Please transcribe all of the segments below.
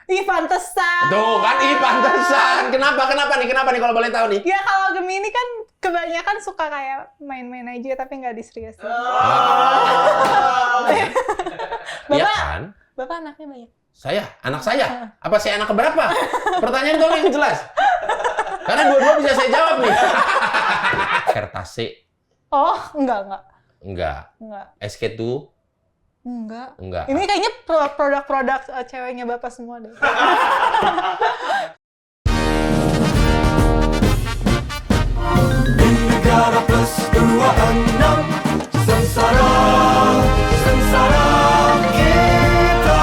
Ih, pantesan. Tuh kan, pantesan. Kenapa nih kalau boleh tahu nih? Ya kalau Gemini kan kebanyakan suka kayak main-main aja tapi nggak diseriusin. Iya kan? Bapak anaknya banyak. Anak saya? Apa saya anak keberapa? Pertanyaan dong yang jelas. Karena dua-dua bisa saya jawab nih. Vertase. Oh, enggak. SK2? Enggak. Ini kayaknya produk-produk ceweknya Bapak semua deh. Negara Plus 26 Sengsara kita.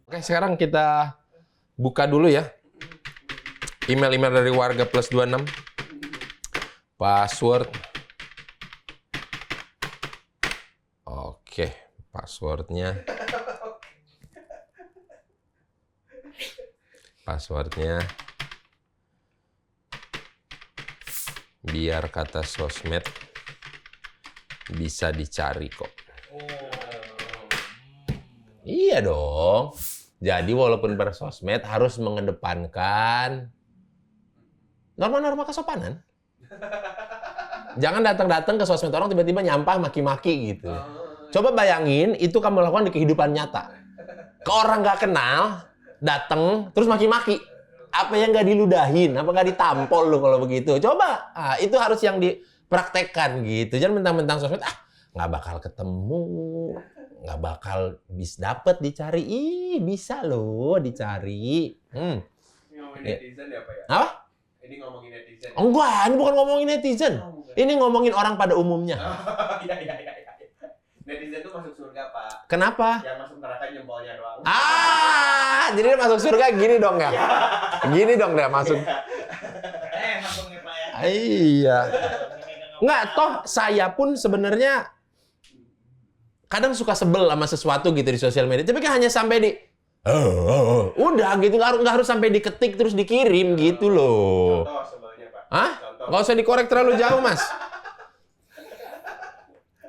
Oke, sekarang kita buka dulu ya. Email-email dari warga Plus 26. Password. Oke, passwordnya. Biar kata sosmed bisa dicari kok. Iya dong. Jadi walaupun bersosmed harus mengedepankan norma-norma kesopanan. Jangan datang-datang ke sosmed orang tiba-tiba nyampah maki-maki gitu. Coba bayangin itu kamu lakukan di kehidupan nyata. Ke orang nggak kenal, datang terus maki-maki. Apa yang nggak diludahin? Apa nggak ditampol lo kalau begitu? Coba, itu harus yang dipraktekkan gitu. Jangan mentang-mentang sosmed, nggak bakal ketemu, nggak bakal dapet dicari. Ih, bisa loh dicari. Ngomongin netizen ya Pak ya? Apa? Ini ngomongin netizen. Enggak, ini bukan ngomongin netizen. Ini ngomongin orang pada umumnya. Iya. Netizen tuh masuk surga Pak. Kenapa? Yang masuk neraka jempolnya doang. Jadi dia masuk surga gini dong ya? Gini dong dia masuk. Masuk nih Pak ya. Iya. Enggak, toh saya pun sebenarnya kadang suka sebel sama sesuatu gitu di sosial media. Tapi kan hanya sampai di udah gitu, nggak harus sampai diketik terus dikirim gitu loh. Contoh sebelnya Pak. Hah? Contoh. Nggak usah dikorek terlalu jauh, Mas.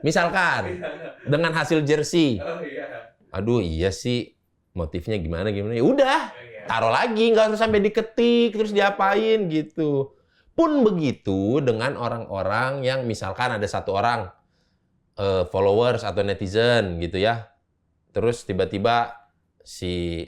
Misalkan dengan hasil jersey. Oh iya. Aduh, iya sih. Motifnya gimana. Ya udah, taruh lagi, nggak harus sampai diketik terus diapain gitu. Pun begitu dengan orang-orang yang misalkan ada satu orang followers atau netizen gitu ya. Terus tiba-tiba si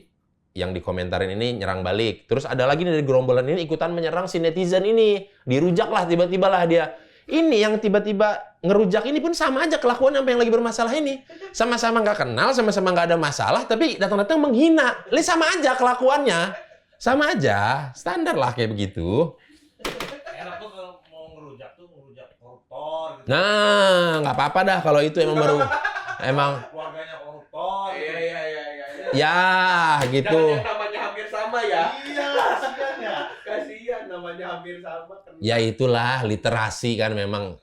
yang dikomentarin ini nyerang balik. Terus ada lagi dari gerombolan ini ikutan menyerang si netizen ini. Dirujak lah tiba-tiba lah dia. Ini yang tiba-tiba ngerujak ini pun sama aja kelakuan apa yang lagi bermasalah ini. Sama-sama nggak kenal, sama-sama nggak ada masalah, tapi datang-datang menghina. Sama aja kelakuannya. Sama aja. Standar lah kayak begitu. Enak tuh kalau mau ngerujak koruptor gitu. Nah, nggak apa-apa dah kalau itu emang baru. Emang. Keluarganya koruptor. Iya. Ya, gitu. Jangan yang namanya hampir sama ya. Iya, kasihan ya. Kasihan namanya hampir sama. Ya itulah literasi kan memang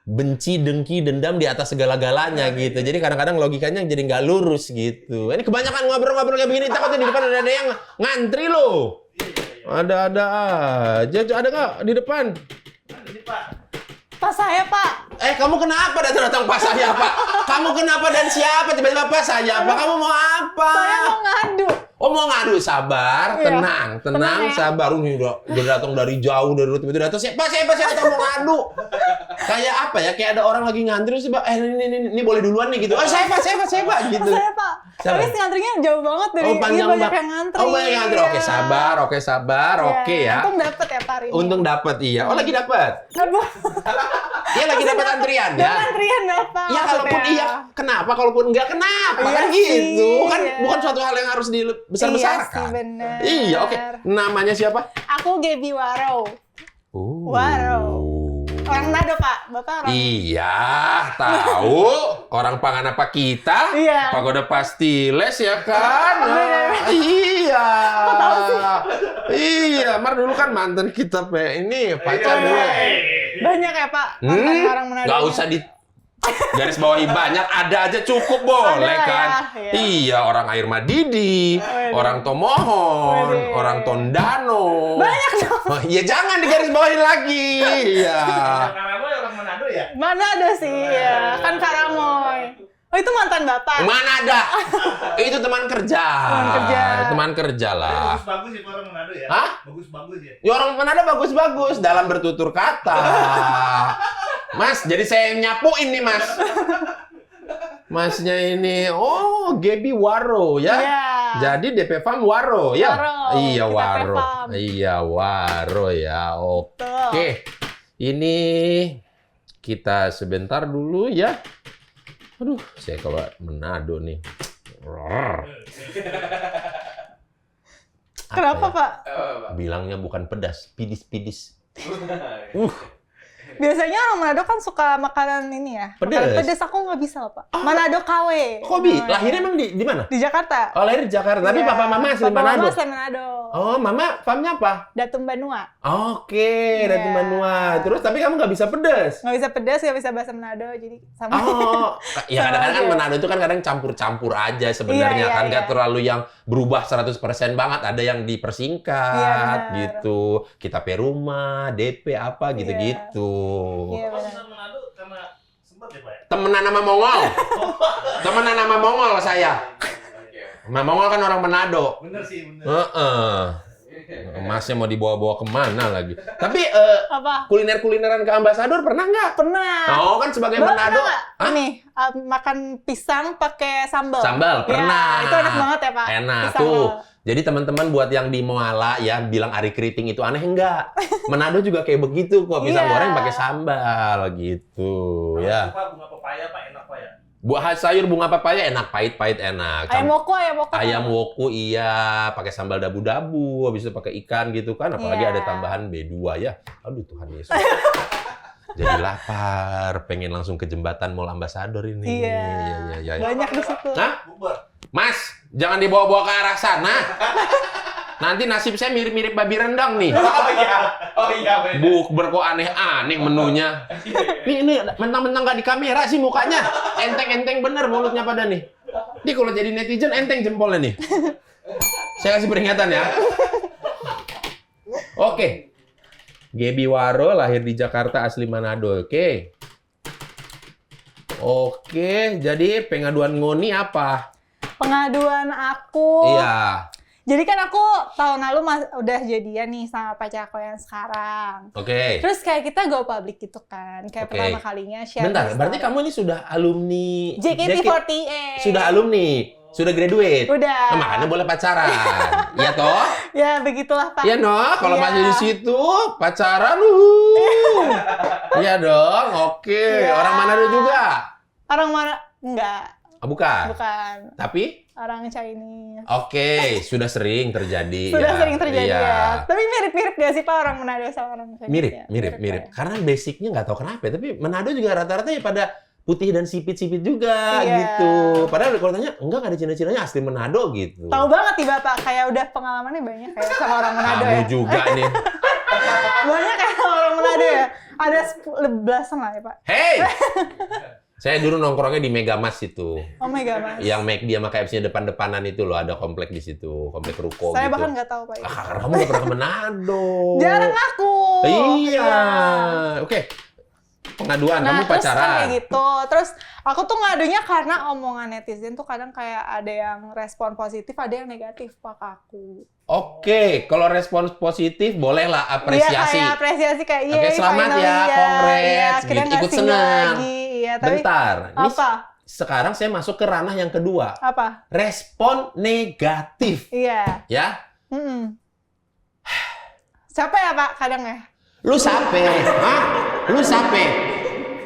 benci, dengki, dendam di atas segala-galanya gitu. Jadi kadang-kadang logikanya jadi nggak lurus gitu. Ini kebanyakan ngobrol-ngobrol kayak begini, takutnya di depan ada yang ngantri loh. Ada aja. Ada nggak di depan? Ada sih Pak. Pas saya, Pak. Kamu kenapa datang-datang pas saya, Pak? Kamu kenapa dan siapa tiba-tiba pas saya, Pak? Kamu mau apa? Saya mau ngadu. Oh, mau ngadu, sabar, Iya. tenang, Tenang ya. sabar. Ini udah datang dari jauh, dari tiba-tiba datang. Siapa mau ngadu? Kayak apa ya? Kayak ada orang lagi ngantri sih, Pak. Ini boleh duluan nih gitu. Saya Pak, gitu. Saya, Pak. Siapa? Tapi ngantrinya jauh banget dari Panjang banyak banget. yang ngantri. Oh, banyak yang ngantri. Oke, sabar. Oke ya. Untung dapet ya, Pak, hari ini. Untung dapat, iya. Oh, lagi dapat. Aduh. Iya, lagi dapat antrian ya. Dapat antrian, Bapak. Ya kalaupun maksudnya. iya, kenapa? Kalaupun enggak, kenapa? Iya Kan sih, gitu. Kan iya. bukan suatu hal yang harus dibesar-besarkan. Iya sih, bener. Iya, oke. Namanya siapa? Aku Gaby Waro. Waro. Orang Manado, Pak. Bapak orang... Iya, tahu. Orang Panganapa kita. Iya. Pagoda Pastiles ya kan? Iya. tahu sih? Iya, Mar dulu kan mantan kita ini pacar dulu. Banyak ya, Pak? Orang Manado. Nggak usah Garis bawahi banyak, ada aja cukup boleh Ada kan? ya, iya. Iya, orang Air Madidi, orang Tomohon, Wede. orang Tondano. Banyak dong. Oh, iya jangan digaris bawahi lagi. Iya. Karamoy orang Manado ya? Manado sih ya, kan Karamoy. Oh itu mantan bapak. Mana ada? Itu teman kerja. Teman kerja. Teman kerja lah. Bagus-bagus ya orang Manado ya? Hah? Bagus-bagus ya? Ya orang Manado bagus-bagus dalam bertutur kata. Mas, jadi saya nyapuin nih Mas. Masnya ini, oh Gaby Waro ya. Iya. Jadi DP Farm Waro ya. Waro, Iya kita Waro. Farm. Iya Waro ya. Oke. Betul. Ini kita sebentar dulu ya. Aduh, saya kalau Manado nih. Kenapa Apa Pak? ya? Bilangnya bukan pedas, pidis-pidis. Biasanya orang Manado kan suka makanan ini ya. Pedes. Makanan pedes aku nggak bisa Pak. Manado KW. Kok lahirnya emang di mana? Di Jakarta. Oh, lahir di Jakarta. Tapi Iya. papa mama asli Papa Manado. Mama asli Manado. Oh, mama farmnya apa? Datum Banua. Oke, Ratu Iya. Manua. Terus tapi kamu nggak bisa pedas. Nggak bisa pedas, nggak bisa bahasa Manado, jadi sama. Oh, ya Sama kadang-kadang kan aja. Manado itu kan kadang campur-campur aja sebenarnya Iya, iya, kan nggak iya. terlalu yang berubah 100% banget, ada yang dipersingkat Iya, benar. gitu. Kita Peruma, DP apa gitu-gitu. Iya, Kalau benar. bisa Manado karena sempet ya Pak ya? Temenan sama Mongol. Temenan sama Mongol saya. Sama Mongol kan orang Manado. Bener sih, bener. Heeh. Masnya mau dibawa-bawa kemana lagi? Tapi Apa? kuliner-kulineran ke Ambasador pernah nggak? Pernah. Oh kan sebagai Mbak Manado. pernah nggak? Hah? Ini makan pisang pakai sambal. Sambal, Ya, pernah. itu enak banget ya Pak. Enak Pisang tuh. loh. Jadi teman-teman buat yang di Moala ya bilang Ari Keriting itu aneh enggak? Manado juga kayak begitu kok, pisang Iya. goreng pakai sambal gitu ya. Pak, bunga pepaya Pak, enak Pak ya? Buah sayur bunga pepaya enak, pahit-pahit enak. Ayam woku. Ayam woku iya, pakai sambal dabu-dabu, habis itu pakai ikan gitu kan, apalagi Iya. ada tambahan B2 ya. Aduh Tuhan Yesus. Jadi lapar, pengen langsung ke jembatan Mall Ambasador ini. Iya. Iya. Banyak di situ. Hah? Bubur. Mas, jangan dibawa-bawa ke arah sana. Nanti nasib saya mirip-mirip babi rendang nih. Oh iya, bener. Bukber kok aneh-aneh menunya. Ini mentang-mentang nggak di kamera sih mukanya. Enteng-enteng bener mulutnya pada nih. Ini kalau jadi netizen enteng jempolnya nih. Saya kasih peringatan ya. Oke. Gaby Waro lahir di Jakarta asli Manado. Oke, jadi pengaduan Ngoni apa? Pengaduan aku. Iya. Jadi kan aku tahun lalu udah jadian nih sama pacar aku yang sekarang. Oke. Terus kayak kita go public gitu kan. Kayak Oke. pertama kalinya share. Bentar, di berarti story. kamu ini sudah alumni JKT48. Sudah alumni, sudah graduate. Udah. Nah, makanya boleh pacaran. Iya toh? Ya begitulah Pak. Iya no, kalau Iya. masih di situ pacaran Iya dong. Oke. Iya. Orang Manado juga? Orang mana? Enggak, Oh, bukan. bukan. Tapi Orang Chinese. oke, sudah sering terjadi. Sudah ya. sering terjadi Iya. ya. Tapi mirip-mirip gak sih Pak orang Manado sama orang Chinese? Mirip, ya? mirip. ya? Karena basicnya nggak tahu kenapa, tapi Manado juga rata-rata ya pada putih dan sipit-sipit juga Iya. gitu. Padahal kalau tanya, enggak ada Cina-Cinanya asli Manado gitu. Tahu banget nih Bapak, kayak udah pengalamannya banyak kayak sama orang Manado Kamu ya. juga nih. Banyak kayak sama orang Manado ya. Ada belasan lah ya Pak. Hey! Saya dulu nongkrongnya di Megamas itu. Oh my god Mas. Yang McD sama KFC-nya depan-depanan itu loh, ada komplek di situ, komplek ruko Saya gitu. bahkan nggak tahu Pak. Ah, karena kamu nggak pernah ke Manado. Jarang aku. Iya. Oke. Pengaduan, kamu Terus kan pacaran. kayak gitu. Terus aku tuh ngadunya karena omongan netizen tuh kadang kayak ada yang respon positif, ada yang negatif Pak ke aku. Oke, kalau respons positif bolehlah apresiasi. Iya kayak apresiasi kayak iya. Oke, selamat finally ya, congrats, Iya, gitu. akhirnya nggak Ikut single senang. lagi. Iya, tapi Bentar, ini apa? sekarang saya masuk ke ranah yang kedua. Apa? Respon negatif, Iya. ya. Siapa ya Pak kadang ya? Lu sape? Hah? Lu sape?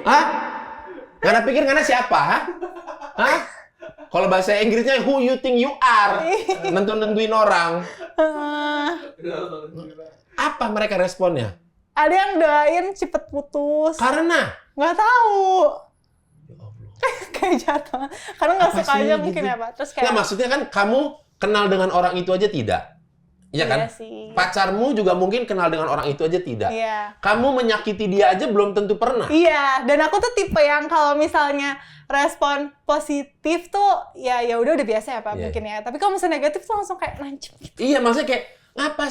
Hah? Karena pikir karena siapa? Hah? Kalau bahasa Inggrisnya who you think you are? Nentuin orang. Apa mereka responnya? Ada yang doain cepet putus. Karena Nggak tahu. Kayak jatuh. Karena nggak Apa suka sih aja gitu? mungkin ya Pak. Terus kayak Nggak, maksudnya kan kamu kenal dengan orang itu aja tidak? Iya kan? Iya sih. Pacarmu juga mungkin kenal dengan orang itu aja tidak. Iya. Kamu menyakiti dia aja belum tentu pernah. Iya, dan aku tuh tipe yang kalau misalnya respon positif tuh ya udah biasa ya Pak Iya. mungkin ya. Tapi kalau misalnya negatif tuh langsung kayak nancep gitu. Iya, maksudnya kayak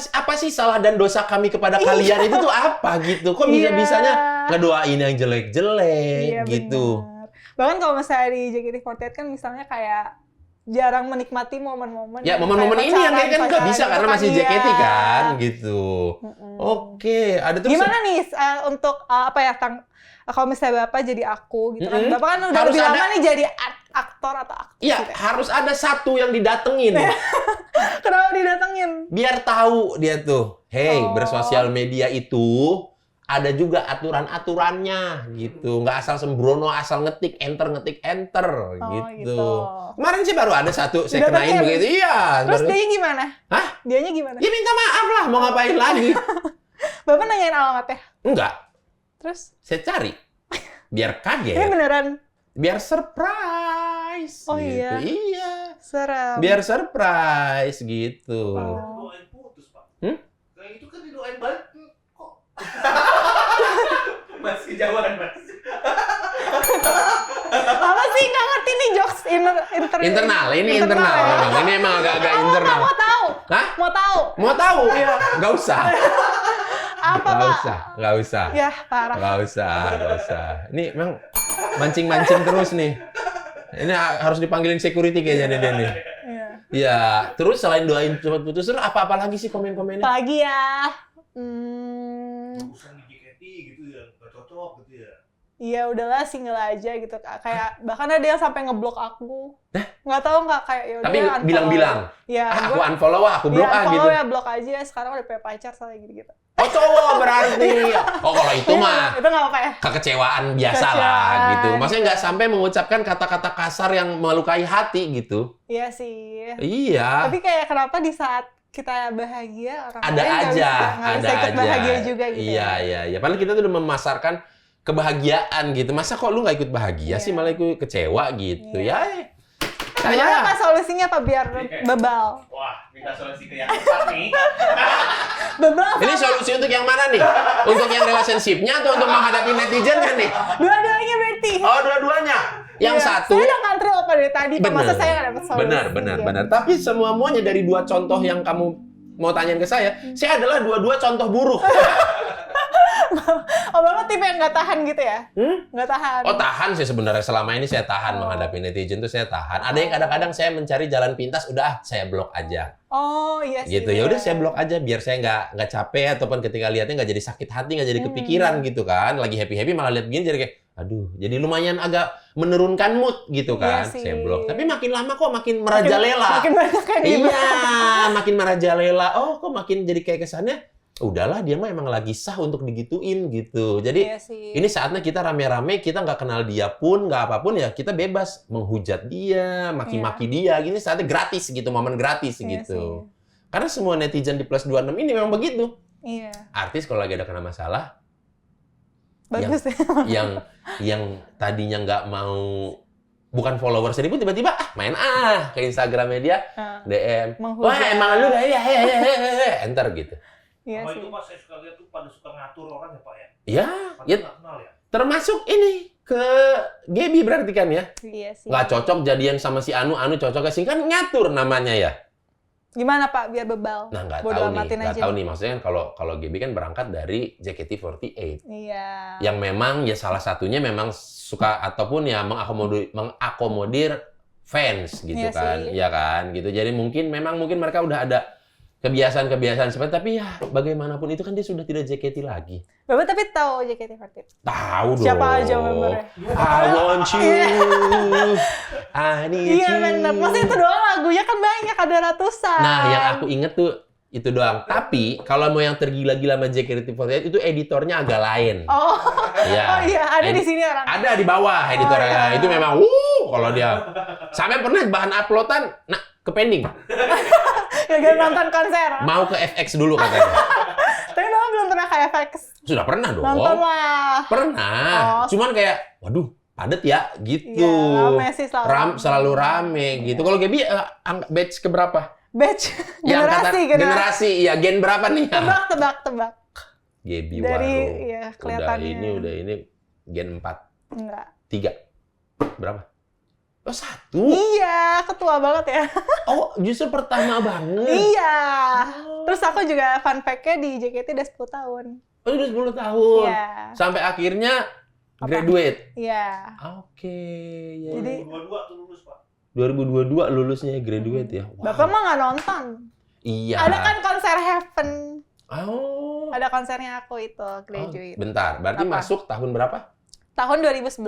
apa sih salah dan dosa kami kepada kalian itu tuh apa gitu? Kok Iya. bisa-bisanya ngedoain yang jelek-jelek Iya, gitu. benar. Bahkan kalau misalnya di JKT48 kan misalnya kayak jarang menikmati momen-momen. Ya, yang momen-momen kayak ini yang kayak kan nggak pacaran bisa karena gitu masih kan, JKT iya. kan gitu. Oke, ada terus Gimana nih untuk apa ya kalau misalnya Bapak jadi aku gitu kan. Mm-mm. Bapak kan udah Harus lebih ada- lama nih jadi aktor atau aktris Iya, gitu ya. harus ada satu yang didatengin. Kenapa didatengin? Biar tahu dia tuh, hey, Oh. bersosial media itu ada juga aturan-aturannya gitu. Nggak asal sembrono, asal ngetik enter gitu. gitu. Kemarin sih baru ada satu, saya kenain Didatengin. begitu. Iya. Terus baru- dianya gimana? Hah? Dianya gimana? Ya minta maaf lah, mau ngapain lagi? Bapak nanyain alamatnya. Enggak, Terus saya cari. Biar ini kaget, beneran biar surprise. Oh, gitu. iya? Iya. serem. Biar surprise gitu. Oh. Doain putus, Pak. Kayak itu kan didoain balik. Kok? Masih jawaban, Mas. Apa sih nggak ngerti nih jokes Internal, ini internal ya? memang. Ini emang agak-agak Mau internal. Mau tahu? Hah? Mau tahu? Mau tahu? Nggak usah. Apa Nggak Pak? usah. Nggak usah. Ya parah. Nggak usah. Ini memang mancing-mancing terus nih. Ini harus dipanggilin security kayaknya dia nih. Iya. Ya, terus selain doain cepat putus, terus apa-apa lagi sih komen-komennya? Pagi ya. Urusan di JKT gitu ya, nggak cocok gitu ya. Ya udahlah single aja gitu Kak. Kayak bahkan ada yang sampai ngeblok aku. Nggak tahu nggak kayak ya udah Tapi unfollow. bilang-bilang, Ya, aku gua- unfollow, aku blok ya, gitu. unfollow ya blok aja. Sekarang udah punya pacar soalnya gitu-gitu. Oh cowok berarti. Oh kalau itu mah Itu nggak apa-apa ya? kekecewaan biasa lah Kekecewaan, gitu. Maksudnya gitu. nggak sampai mengucapkan kata-kata kasar yang melukai hati gitu. Iya sih. Iya. Tapi kayak kenapa di saat kita bahagia orang Ada lain nggak aja, nggak ada bisa ikut aja. bahagia juga gitu. Iya, iya. Padahal kita tuh udah memasarkan kebahagiaan gitu. Masa kok lu nggak ikut bahagia sih, Iya. malah ikut kecewa gitu. Iya. Ya. Gimana Pak solusinya Pak biar bebal? Wah, minta solusi ke yang tepat nih. Bebal Ini solusi untuk yang mana nih? Untuk yang relationship-nya atau untuk menghadapi netizen kan nih? dua-duanya berarti. Oh, dua-duanya. Yang Iya. satu Saya udah ngantri loh Pak dari tadi Pak. Masa saya nggak dapat solusi? benar. Tapi semuanya dari dua contoh yang kamu mau tanyain ke saya adalah dua-dua contoh buruk. Oh Bapak tipe yang nggak tahan gitu ya? Nggak tahan. Oh tahan sih sebenarnya, selama ini saya tahan menghadapi netizen tuh saya tahan. Ada yang kadang-kadang saya mencari jalan pintas, udah saya blok aja. Oh iya sih. Gitu ya udah saya blok aja biar saya nggak capek ataupun ketika lihatnya nggak jadi sakit hati, nggak jadi kepikiran gitu kan. Lagi happy malah lihat begini jadi kayak aduh, jadi lumayan agak menurunkan mood gitu kan. Iya sih. Saya blok. Tapi makin lama kok makin merajalela. Makin banyak kan Iya, makin merajalela. Oh, kok makin jadi kayak kesannya udahlah dia mah emang lagi sah untuk digituin gitu. Jadi Iya sih. ini saatnya kita rame-rame, kita nggak kenal dia pun, nggak apapun ya kita bebas menghujat dia, maki-maki dia. Gini saatnya gratis gitu, momen gratis Iya gitu. sih. Karena semua netizen di plus 26 ini memang begitu. Iya. Artis kalau lagi ada kena masalah, Bagus ya. yang tadinya nggak mau, bukan followers ini pun tiba-tiba main ke Instagramnya dia, Nah, DM. menghujat. Wah emang lu ya, enter gitu. Iya Sama sih. itu Pak, saya suka lihat tuh pada suka ngatur orang ya Pak ya. Ya, Padahal ya nggak kenal ya. termasuk ini ke Gaby berarti kan ya. Iya sih. Nggak cocok jadian sama si Anu cocok ke si kan ngatur namanya ya. Gimana Pak biar bebal? Nah nggak Bodo tahu nih, amatin nggak aja. tahu nih maksudnya kan kalau Gaby kan berangkat dari JKT48 Iya. yang memang ya salah satunya memang suka ataupun ya mengakomodir fans gitu Iya kan, sih. ya kan gitu. Jadi mungkin mereka udah ada kebiasaan-kebiasaan seperti tapi ya bagaimanapun itu kan dia sudah tidak JKT lagi. Bapak tapi tahu JKT48? Tahu dong. Siapa aja membernya? I want you. I need Iya you. benar. Maksudnya itu doang lagunya kan banyak, ada ratusan. Nah, yang aku inget tuh itu doang. Tapi kalau mau yang tergila-gila sama JKT48 itu editornya agak lain. Oh, Iya. oh iya, ada di sini orang. Ada di bawah editornya. iya. Itu memang kalau dia sampai pernah bahan uploadan ke pending. Gagal nonton konser. Mau ke FX dulu katanya. Tapi Bapak belum pernah kayak FX. Sudah pernah dong. Nonton lah. Pernah. Oh. Cuman kayak waduh, padet ya gitu. Iya, rame sih selalu. Selalu rame gitu. Kalau Gaby batch keberapa? Batch Yang kata generasi. generasi, iya gen berapa nih? Tebak. Gebi Dari Waro. ya kelihatannya. Udah ini gen 4. Enggak. 3. Berapa? Oh, 1. Iya, ketua banget ya. Oh, justru pertama banget. Iya. Terus aku juga fun fact-nya di JKT udah 10 tahun. Oh, udah 10 tahun. Iya. Sampai akhirnya Apa? graduate. Iya. Oke. Ya. Jadi- 2022 tuh lulus, Pak. 2022 lulusnya graduate ya. Wow. Bapak mah nggak nonton. Iya. Ada kan konser Heaven. Oh. Ada konsernya aku itu, Oh, graduate. bentar, berarti Apa? masuk tahun berapa? Tahun 2011,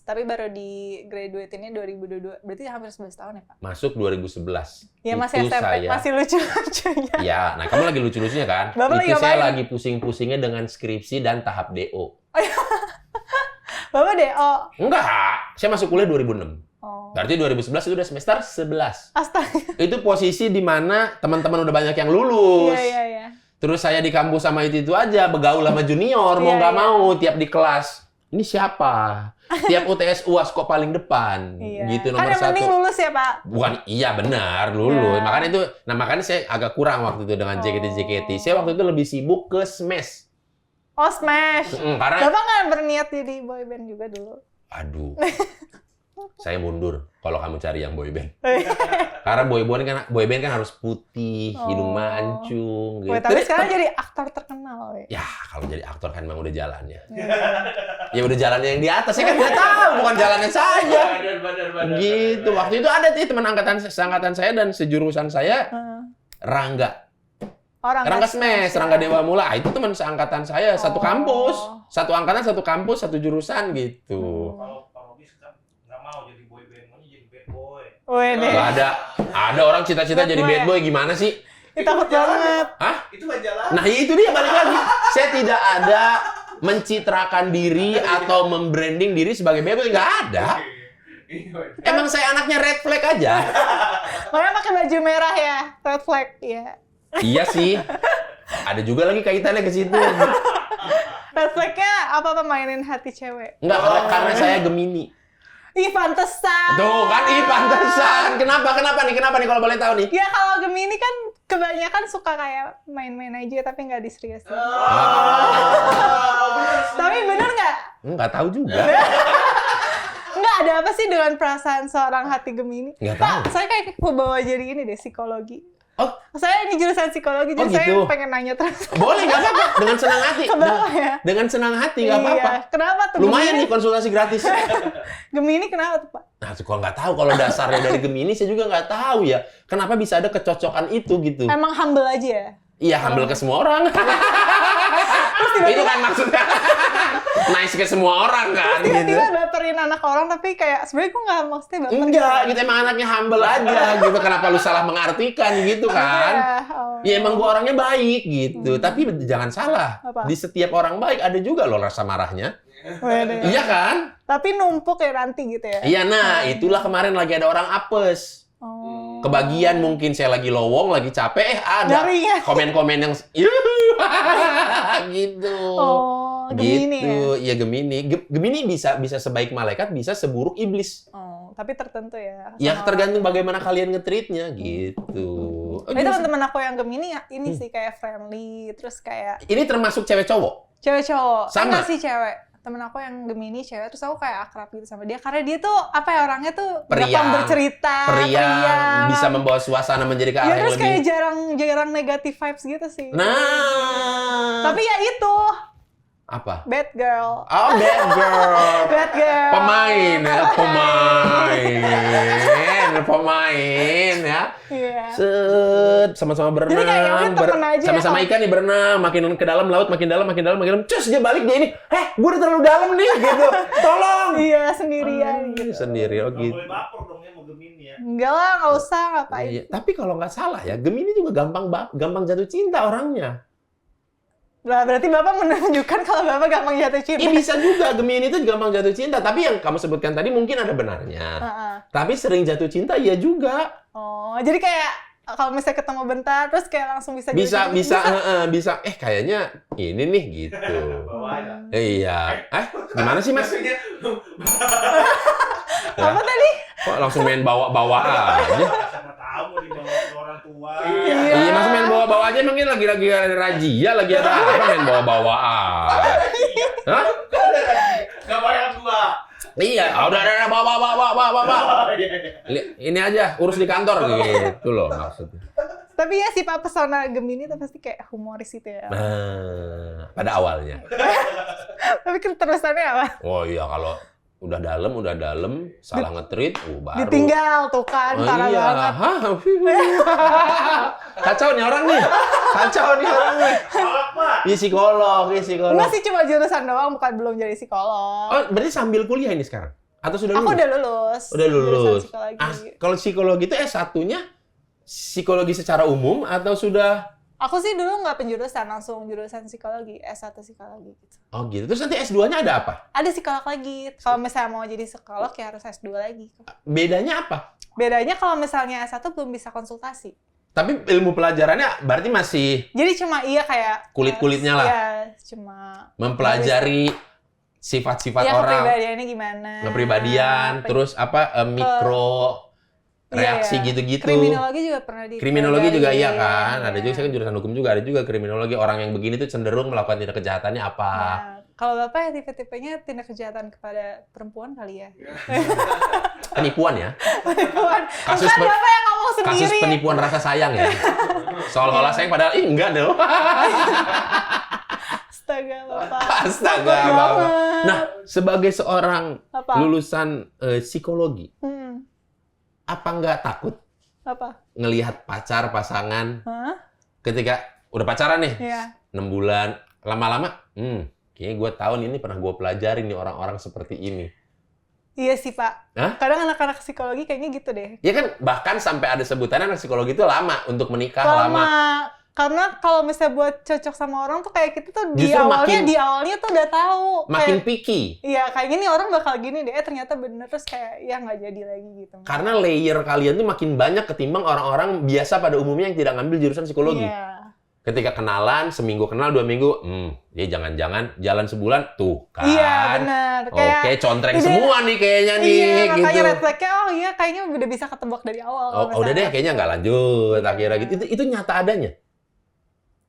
tapi baru di graduate ini 2022. Berarti hampir 11 tahun ya, Pak? Masuk 2011. Ya masih Itu SMP, masih lucu-lucunya. Ya, nah kamu lagi lucu-lucunya kan? Bapak Itu lagi saya ngapain? lagi pusing-pusingnya dengan skripsi dan tahap DO. Bapak DO. Enggak, saya masuk kuliah 2006. Oh. Berarti 2011 itu udah semester 11. Astaga. Itu posisi di mana teman-teman udah banyak yang lulus. Iya. Terus saya di kampus sama itu aja, begaul sama junior, mau Iya, nggak iya. mau, tiap di kelas. Ini siapa? Tiap UTS UAS kok paling depan. Iya. Gitu Kan nomor yang penting 1. lulus ya, Pak? Bukan, iya benar, lulus. Iya. Makanya itu, makanya saya agak kurang waktu itu dengan JKT-JKT. Oh. Saya waktu itu lebih sibuk ke Smash. Oh, Smash. Karena, Bapak nggak berniat jadi boyband juga dulu? aduh, saya mundur kalau kamu cari yang boyband. Karena boyband kan harus putih, hidung Oh. mancung. Gitu. Wih, tapi sekarang jadi aktor terkenal. Ya. Ya, kalau jadi aktor kan memang udah jalannya. Iya. Ya udah jalannya yang di atas, saya kan nggak tahu, bukan jalannya saya. Badar. Gitu. Waktu itu ada tuh teman seangkatan saya dan sejurusan saya, Heeh. Rangga. Orang Rangga Smash, Rangga Dewa Mula. Ah, itu teman seangkatan saya, satu Oh. kampus. Satu angkatan, satu kampus, satu jurusan gitu. Kalau Pak Robi kan nggak mau jadi boy band, maunya jadi bad boy. Wih, deh. Nggak ada. Ada orang cita-cita Bad jadi boy bad ya? boy, gimana sih? Takut banget. Hah? Itu majalah. Nah, itu dia balik lagi. Saya tidak ada mencitrakan diri atau membranding diri sebagai bad boy. Nggak ada. Emang saya anaknya red flag aja. Makanya pakai baju merah ya, red flag ya. Iya sih. Ada juga lagi kaitannya ke situ. Red flagnya apa mainin hati cewek? Enggak, karena saya Gemini. Ih, pantesan. Tuh kan, pantesan. Kenapa nih kalau boleh tahu nih? Ya kalau Gemini kan kebanyakan suka kayak main-main aja tapi nggak diseriusin. Tapi bener nggak? Enggak tahu juga. Nggak ada apa sih dengan perasaan seorang hati Gemini? Nggak Pak, tahu. saya kayak bawa jadi ini deh, psikologi. Oh, Saya ini jurusan psikologi, Oh, jadi saya gitu. pengen nanya terus. boleh, nggak apa-apa. Dengan senang hati. Ke bawah ya? Dengan senang hati, nggak apa-apa. Iya. Kenapa tuh? Lumayan Gemini? nih konsultasi gratis. Gemini kenapa tuh, Pak? Nah, kalau nggak tahu, kalau dasarnya dari Gemini, saya juga nggak tahu ya. Kenapa bisa ada kecocokan itu gitu? Emang humble aja ya? Iya, humble ke semua orang. Itu kan maksudnya. Nice ke semua orang kan. Gitu. Tiba-tiba baperin anak orang, tapi kayak sebenarnya gue nggak maksudnya baper. Enggak, gitu emang anaknya humble aja gitu. Kenapa lu salah mengartikan gitu kan? Iya, oh. Ya emang gua orangnya baik gitu. Tapi jangan salah. Apa? Di setiap orang baik ada juga loh rasa marahnya. Wede. Iya kan? Tapi numpuk ya nanti gitu ya? Iya, nah itulah kemarin lagi ada orang apes. Oh. Kebagian mungkin saya lagi lowong, lagi capek, ada Dari ya? komen-komen yang gitu. Oh, Gemini gitu. ya? Iya Gemini. Gemini bisa sebaik malaikat, bisa seburuk iblis. Oh, tapi tertentu ya? Ya sama tergantung bagaimana kalian nge-treatnya gitu. orang. Itu teman-teman aku yang Gemini ya, ini sih kayak friendly, terus kayak Ini termasuk cewek cowok? cewek cowok. Sama? Enggak sih cewek. Temen aku yang Gemini cewek, terus aku kayak akrab gitu sama dia. Karena dia tuh, apa ya, orangnya tuh Periang. gampang bercerita. Periang, bisa membawa suasana menjadi ke Ya, arah yang terus kayak lebih. jarang negatif vibes gitu sih. Nah, Tapi ya itu, apa? bad girl. Oh, bad girl. Bad girl. Pemain ya. Iya. Set, sama-sama berenang. Jadi kayak udah temen aja sama-sama ya. ikan nih berenang, makin ke dalam laut, makin dalam. Cus dia balik dia ini. Gue udah terlalu dalam nih gitu. Tolong. Iya, sendirian gitu. Sendiri oh Nggak gitu. boleh baper dong ya mau Gemini ya. Enggak lah, nggak usah, ngapain. Iya, tapi kalau nggak salah ya, Gemini juga gampang jatuh cinta orangnya. Lah, berarti Bapak menunjukkan kalau Bapak gampang jatuh cinta. Iya bisa juga, Gemini itu gampang jatuh cinta. Tapi yang kamu sebutkan tadi mungkin ada benarnya. Heeh. Tapi sering jatuh cinta, iya juga. Oh, jadi kayak kalau misalnya ketemu bentar, terus kayak langsung bisa jatuh Bisa, cinta. bisa. Kayaknya ini nih gitu. Bawa aja. Iya. Gimana sih mas? Maksudnya Apa tadi? Kok langsung main bawa-bawa aja? Sama tamu dibawa ke orang tua. Iya, masa main bawa-bawa aja emang ini lagi ada razia, lagi ada apa main bawa-bawaan. Hah? Gak boleh orang tua. Iya, udah bawa. Ini aja urus di kantor gitu loh maksudnya. Tapi ya sih Pak, pesona Gemini itu pasti kayak humoris itu ya. Nah, pada awalnya. Tapi keterusannya apa? Oh iya, kalau udah dalam, salah nge-treat, baru. Ditinggal tuh kan, Oh, parah iya. banget. Hah? Kacau nih orang nih. Tolak, Pak. Iya psikolog. Enggak sih, cuma jurusan doang, bukan belum jadi psikolog. Oh, berarti sambil kuliah ini sekarang? Atau sudah Aku lulus? udah lulus. Udah lulus. Jurusan psikologi. Kalau psikologi itu S1-nya psikologi secara umum atau sudah? Aku sih dulu nggak penjurusan, langsung jurusan psikologi, S1 psikologi gitu. Oh gitu. Terus nanti S2-nya ada apa? Ada psikolog lagi. Kalau misalnya mau jadi psikolog ya harus S2 lagi. Bedanya apa? Bedanya kalau misalnya S1 belum bisa konsultasi. Tapi ilmu pelajarannya berarti masih Jadi cuma kayak Kulit-kulitnya lah. Iya, cuma mempelajari sifat-sifat ya, orang, kepribadiannya gimana. kepribadian, terus mikro reaksi Iya. gitu-gitu. Kriminologi juga pernah di Kriminologi juga iya pelajari. kan? Ada Iya. juga, saya kan jurusan hukum juga, ada juga kriminologi. Orang yang begini tuh cenderung melakukan tindak kejahatannya apa? Nah, kalau Bapak ya tipe-tipenya tindak kejahatan kepada perempuan kali ya. Penipuan ya? Bukan Kasus Bapak yang ngomong Kasus sendiri. penipuan rasa sayang ya? Seolah-olah sayang padahal, enggak dong. Astaga, Bapak. Astaga, Takut Bapak. banget. Nah, sebagai seorang Apa? lulusan psikologi, apa nggak takut Apa? ngelihat pasangan Hah? ketika udah pacaran nih, Iya. 6 bulan, lama-lama, kayaknya gue tahu nih, ini pernah gue pelajarin nih orang-orang seperti ini. Iya sih, Pak. Hah? Kadang anak-anak psikologi kayaknya gitu deh. Ya kan, bahkan sampai ada sebutannya anak psikologi itu lama untuk menikah, lama. Karena kalau misalnya buat cocok sama orang tuh kayak kita tuh di Justru awalnya tuh udah tahu. Makin Kayak, picky. iya, kayak gini orang bakal gini deh. Ternyata bener, terus kayak ya nggak jadi lagi gitu. Karena layer kalian tuh makin banyak ketimbang orang-orang biasa pada umumnya yang tidak ngambil jurusan psikologi. Iya. Ketika kenalan, seminggu kenal, 2 minggu, dia jangan-jangan jalan sebulan, tuh kan. Iya, benar. Kayak Oke, contreng ide- semua nih kayaknya nih, iya, gitu. makanya red flag-nya, kayaknya udah bisa ketebak dari awal. Oh, kalau udah deh, misalnya. kayaknya nggak lanjut akhirnya gitu. Itu nyata adanya.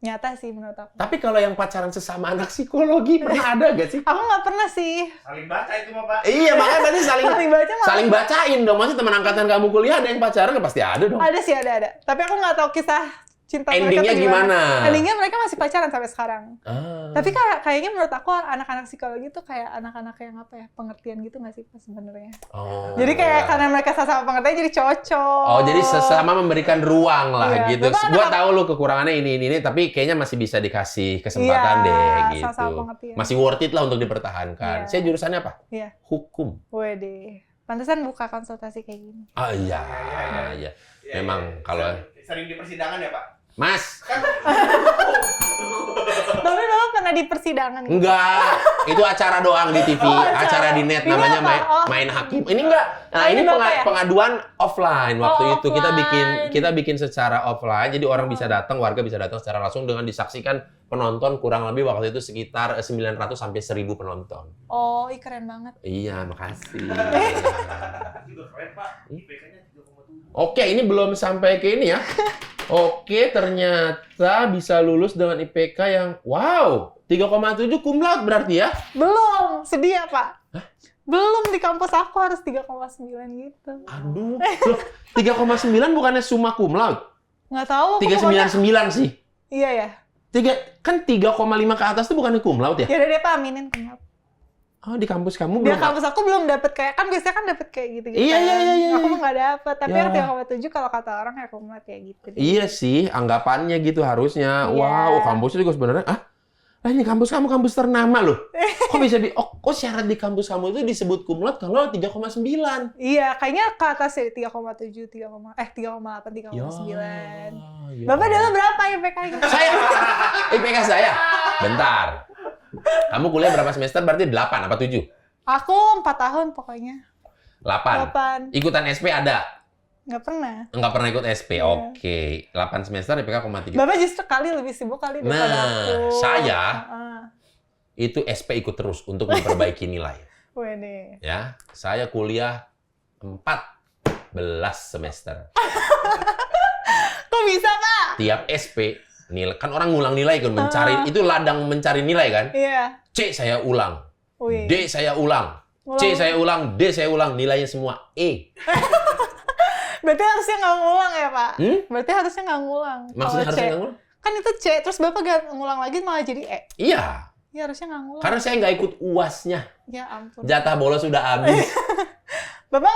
Nyata sih menurut aku. Tapi kalau yang pacaran sesama anak psikologi pernah ada gak sih? Aku nggak pernah sih. Saling baca itu mah, Pak. Iya, makanya berarti saling Baca malah. saling bacain dong. Masih teman angkatan kamu kuliah ada yang pacaran, pasti ada dong. Ada sih, ada. Tapi aku nggak tahu kisah cinta Endingnya mereka tuh gimana? Endingnya mereka masih pacaran sampai sekarang. Ah. Tapi kayaknya menurut aku anak-anak psikologi tuh kayak anak-anak yang apa ya, pengertian gitu nggak sih Pak sebenarnya? Oh. Jadi kayak karena mereka sama pengertian jadi cocok. Oh, jadi sesama memberikan ruang lah Iya, gitu. Bapak Gua anak- tahu lu kekurangannya ini, tapi kayaknya masih bisa dikasih kesempatan Iya, deh gitu. sama-sama pengertian. Masih worth it lah untuk dipertahankan. Iya. Saya jurusannya apa? Iya. Hukum. Wede. Pantesan buka konsultasi kayak gini. Oh iya. Iya. Memang kalau Sering di persidangan ya, Pak? Mas, Tapi Bapak pernah di persidangan gitu? enggak. Itu acara doang di TV, Oh, acara di net Ini namanya apa? Oh. main hakim. Ini enggak. Nah, Oh, ini ini Bapak ya? pengaduan offline waktu Oh, itu. offline. Kita bikin secara offline. Jadi orang bisa datang, warga bisa datang secara langsung dengan disaksikan penonton kurang lebih waktu itu sekitar 900 sampai 1000 penonton. Oh, keren banget. Iya, makasih. Juga keren, Pak. IPK-nya 3,7. Oke, ini belum sampai ke ini ya. Oke, ternyata bisa lulus dengan IPK yang wow, 3,7 cum laude berarti ya? Belum, sedih ya Pak? Belum, di kampus aku harus 3,9 gitu. Aduh, loh, 3,9 bukannya summa cum laude? Nggak tahu. aku pokoknya- 3,99 sih. Iya ya. 3,5 ke atas tuh bukannya cum laude ya? Ya udah deh Pak, aminin kenapa? Oh, di kampus kamu Di belum? kampus aku belum dapet kayak, kan biasanya kan dapet kayak gitu. Iya, iya. Aku mah nggak dapet, tapi Ya. yang 3,7 kalau kata orang ya aku melihat kayak gitu. deh. Iya sih, anggapannya gitu harusnya. Iya. Wow, kampusnya juga sebenarnya lah ini kampus kamu kampus ternama loh. Kok bisa kok syarat di kampus kamu itu disebut cum laude kalau 3,9? Iya, kayaknya ke atas ya 3,7, 3,8, 3,9. Ya. Bapak dulu berapa IPK-nya? IPK saya. Bentar. Kamu kuliah berapa semester? Berarti 8 apa 7? Aku 4 tahun pokoknya. 8. 8. Ikutan SP ada? Nggak pernah. Enggak pernah ikut SP. Iya. Oke. 8 semester IPK 0,3. Bapak justru kali lebih sibuk kali daripada Nah, aku. saya Heeh. itu SP ikut terus untuk memperbaiki nilai. Wede. Ya, saya kuliah 14 semester. Kok Kok bisa, Pak? Tiap SP nilai kan orang ngulang nilai kan mencari itu ladang mencari nilai kan. Iya. C saya ulang, Wih. D saya ulang, C saya ulang, D saya ulang, nilainya semua E. Berarti harusnya nggak ngulang ya, Pak? Hmm? Berarti harusnya nggak ngulang. Maksudnya Kalau harusnya C. nggak ngulang? Kan itu C, terus Bapak nggak ngulang lagi malah jadi E. Iya, Ya harusnya nggak ngulang. karena saya nggak ikut UASnya. Ya ampun. Jatah bolos sudah habis. Bapak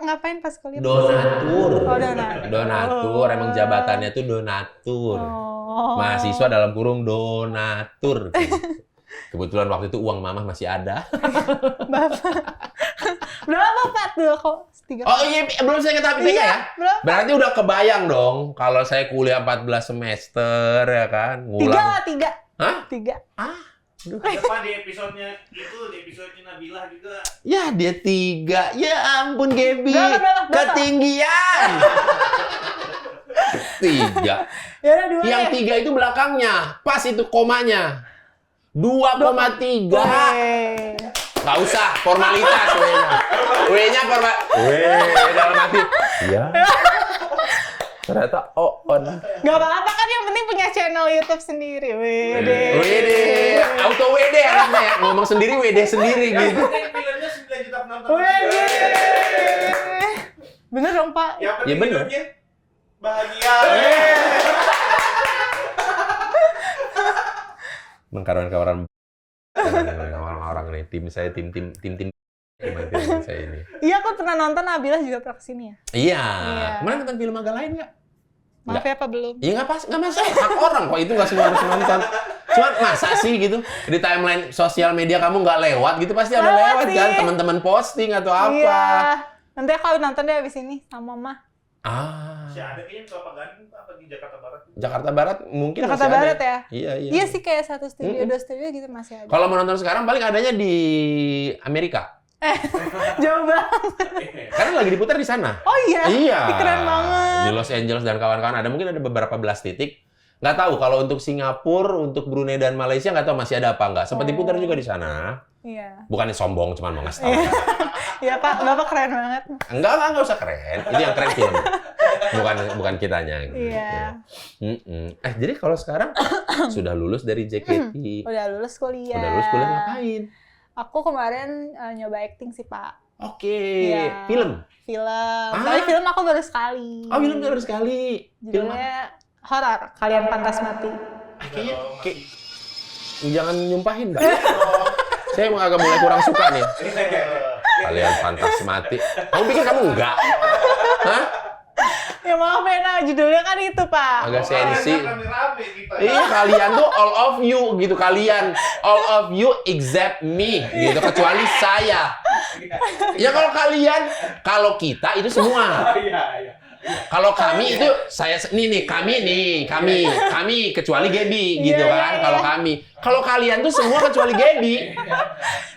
ngapain pas kuliah? Donatur. Oh, donatur. Donatur, emang jabatannya tuh donatur. Oh. Mahasiswa dalam kurung donatur. Kebetulan waktu itu uang mamah masih ada. Bapak. Berapa, Pak? Tuh kok 3. Oh iya, belum saya ke tahap IPK ya? Berapa? Berarti udah kebayang dong kalau saya kuliah 14 semester ya kan, 3 ngulang. lah, 3. Hah? 3. Ada Pak di episodenya itu, di episodenya Nabila juga. Ya dia 3. Ya ampun Gaby. Berapa? Ketinggian. 3. Ya udah 2 Yang ya. 3 itu belakangnya. Pas itu komanya. 2,3. Weh. Nggak usah formalitas W-nya. W-nya dalam hati. Iya. Ternyata on. Gak apa-apa kan, yang penting punya channel YouTube sendiri. Wede. WD. Auto WD anaknya ya. Ngomong sendiri WD sendiri gitu. Yang filmnya 9 juta penonton. Wede. Bener dong, Pak? Yang penting Ya, bener. hidupnya bahagia. Mengkawan-kawan orang-orang nih, tim saya tim saya ini. Iya, aku pernah nonton, Nabila juga pernah kesini ya. Iya. Iya. Kemarin nonton film agak lain nggak? Maaf ya, Pak, belum. Iya nggak masalah. Hak orang kok itu nggak semua harus nonton. Cuman masa sih gitu di timeline sosial media kamu nggak lewat gitu pasti ada Lewat lewat sih. kan teman-teman posting atau apa. Iya. Nanti aku nonton deh abis ini sama Mama. Masih ada kayaknya di Kelapa Gading apa di Jakarta Barat. Jakarta Barat mungkin Jakarta masih Barat ada. ya? Iya. Iya sih, kayak satu studio, 2 studio gitu masih ada. Kalau mau nonton sekarang paling adanya di Amerika. Jauh banget. Karena lagi diputar di sana. Oh iya? Iya. Ih, keren banget. Di Los Angeles dan kawan-kawan ada mungkin ada beberapa belas titik. Nggak tahu kalau untuk Singapura, untuk Brunei dan Malaysia nggak tahu masih ada apa nggak. Sempat diputar juga di sana. Iya. Bukannya sombong, cuman mau ngasih tahu. Iya, Pak. Bapak keren banget. Enggak usah keren. Itu yang keren film. Bukan kitanya. Iya. Jadi kalau sekarang sudah lulus dari JKT. Udah lulus kuliah. Udah lulus kuliah ngapain? Aku kemarin nyoba acting sih, Pak. Oke, Iya. film. Tapi film aku baru sekali. Oh, film baru sekali. Film apa? Judulnya horor. Kalian Pantas Mati. Kayaknya jangan nyumpahin, Mbak. Saya agak mulai kurang suka nih. Kalian pantas mati. Kamu pikir kamu enggak? Hah? Ya maaf ya, nah, judulnya kan itu, Pak. Agak sensi. Rame-rame kita. Iya, kalian tuh all of you gitu. Kalian all of you except me gitu, kecuali saya. Ya kalau kita itu semua. Iya. Kalau kami itu saya kami kecuali Gaby gitu Iya, kan. iya, Kalau iya. kami. Kalau kalian tuh semua kecuali Gaby.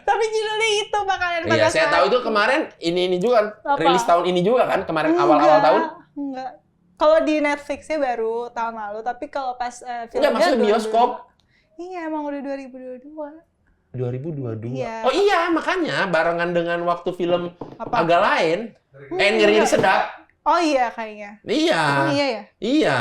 Tapi judulnya itu, Pak, Kalian Iya, Pantas saya Mati. tahu itu kemarin ini juga Apa? rilis tahun ini juga kan, kemarin awal-awal tahun. Enggak. Kalau di Netflix-nya baru tahun lalu, tapi kalau pas filmnya... Enggak, maksudnya 2022. bioskop. Iya, emang udah 2022. 2022. Iya. Oh iya, makanya barengan dengan waktu film Apa? agak lain. Ngeri sedap. Oh iya, kayaknya. Iya. Emang iya ya? Iya.